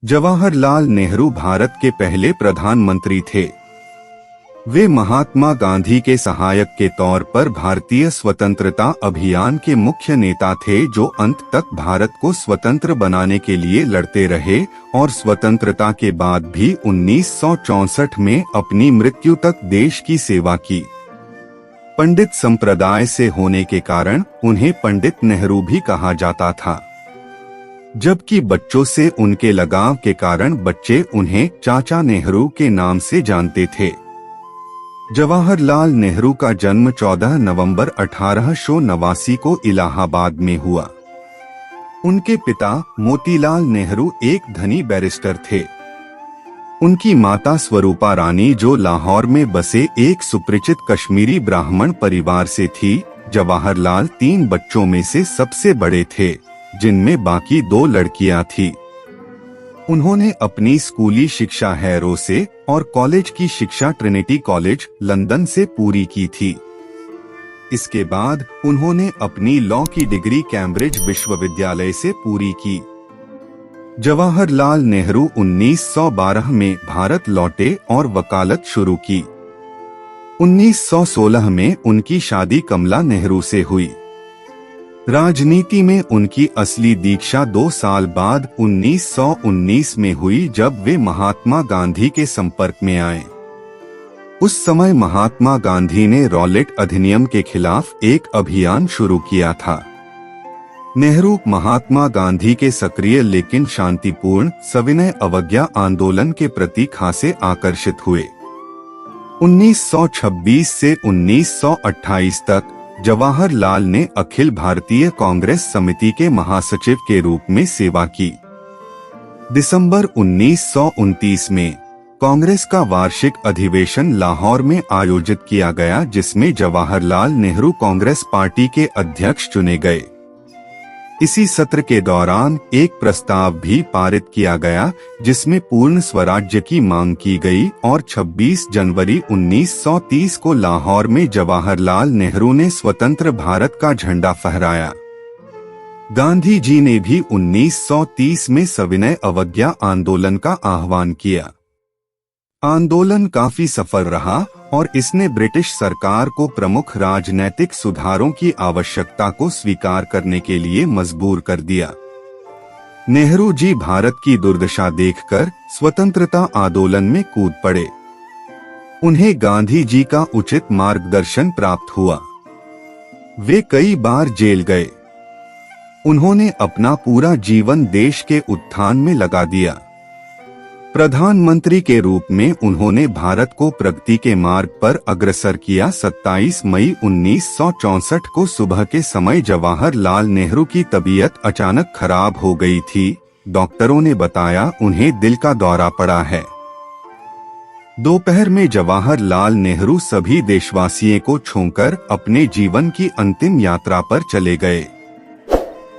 जवाहरलाल नेहरू भारत के पहले प्रधानमंत्री थे। वे महात्मा गांधी के सहायक के तौर पर भारतीय स्वतंत्रता अभियान के मुख्य नेता थे, जो अंत तक भारत को स्वतंत्र बनाने के लिए लड़ते रहे और स्वतंत्रता के बाद भी 1964 में अपनी मृत्यु तक देश की सेवा की। पंडित संप्रदाय से होने के कारण उन्हें पंडित नेहरू भी कहा जाता था, जबकि बच्चों से उनके लगाव के कारण बच्चे उन्हें चाचा नेहरू के नाम से जानते थे। जवाहरलाल नेहरू का जन्म 14 नवंबर 1889 को इलाहाबाद में हुआ। उनके पिता मोतीलाल नेहरू एक धनी बैरिस्टर थे। उनकी माता स्वरूपा रानी, जो लाहौर में बसे एक सुपरिचित कश्मीरी ब्राह्मण परिवार से थी। जवाहरलाल 3 बच्चों में से सबसे बड़े थे, जिनमें बाकी 2 लड़कियां थीं। उन्होंने अपनी स्कूली शिक्षा हैरो से और कॉलेज की शिक्षा ट्रिनिटी कॉलेज लंदन से पूरी की थी। इसके बाद उन्होंने अपनी लॉ की डिग्री कैम्ब्रिज विश्वविद्यालय से पूरी की। जवाहरलाल नेहरू 1912 में भारत लौटे और वकालत शुरू की। 1916 में उनकी शादी कमला नेहरू से हुई। राजनीति में उनकी असली दीक्षा 2 साल बाद 1919 में हुई, जब वे महात्मा गांधी के संपर्क में आए। उस समय महात्मा गांधी ने रॉलेट अधिनियम के खिलाफ एक अभियान शुरू किया था। नेहरू महात्मा गांधी के सक्रिय लेकिन शांतिपूर्ण सविनय अवज्ञा आंदोलन के प्रति खासे आकर्षित हुए। 1926 से 1928 तक जवाहरलाल ने अखिल भारतीय कांग्रेस समिति के महासचिव के रूप में सेवा की। दिसंबर 1929 में कांग्रेस का वार्षिक अधिवेशन लाहौर में आयोजित किया गया, जिसमें जवाहरलाल नेहरू कांग्रेस पार्टी के अध्यक्ष चुने गए। इसी सत्र के दौरान एक प्रस्ताव भी पारित किया गया, जिसमें पूर्ण स्वराज्य की मांग की गई और 26 जनवरी 1930 को लाहौर में जवाहरलाल नेहरू ने स्वतंत्र भारत का झंडा फहराया। गांधी जी ने भी 1930 में सविनय अवज्ञा आंदोलन का आह्वान किया। आंदोलन काफी सफल रहा और इसने ब्रिटिश सरकार को प्रमुख राजनैतिक सुधारों की आवश्यकता को स्वीकार करने के लिए मजबूर कर दिया। नेहरू जी भारत की दुर्दशा देखकर स्वतंत्रता आंदोलन में कूद पड़े। उन्हें गांधी जी का उचित मार्गदर्शन प्राप्त हुआ। वे कई बार जेल गए। उन्होंने अपना पूरा जीवन देश के उत्थान में लगा दिया। प्रधानमंत्री के रूप में उन्होंने भारत को प्रगति के मार्ग पर अग्रसर किया। 27 मई 1964 को सुबह के समय जवाहरलाल नेहरू की तबीयत अचानक खराब हो गई थी। डॉक्टरों ने बताया उन्हें दिल का दौरा पड़ा है। दोपहर में जवाहरलाल नेहरू सभी देशवासियों को छोड़कर अपने जीवन की अंतिम यात्रा पर चले गए।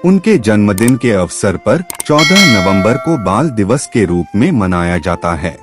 उनके जन्मदिन के अवसर पर 14 नवंबर को बाल दिवस के रूप में मनाया जाता है।